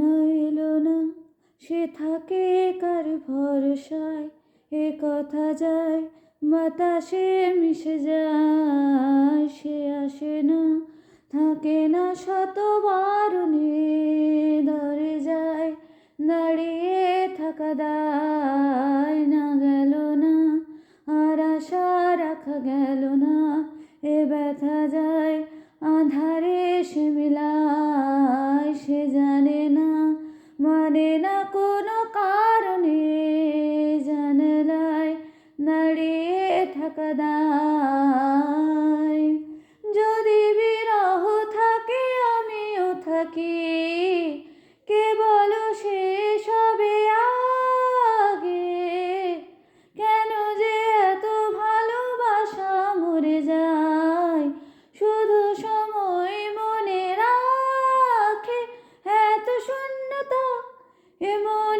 না এলো না, সে থাকে কার ভরসায়, এ কথা যায় বাতাসে মিশে যায়। সে আসে না, থাকে না, শত বারণে ধরে যায়, দাঁড়িয়ে থাকা দায়। না গেল না, আর আশা রাখা গেল না, এ ব্যথা যায় আধারে সে মিলায়। সে জানে না, মানে না কোনো কারণে, জানালায় দাঁড়িয়ে থাকা দায়। যদি বিরহ থাকে আমিও থাকি, কে বলো শেষ হবে আগে? কেন যে এত ভালোবাসা মরে যায়, শুধু সময় মনে রাখে। এত শূন্যতা এমন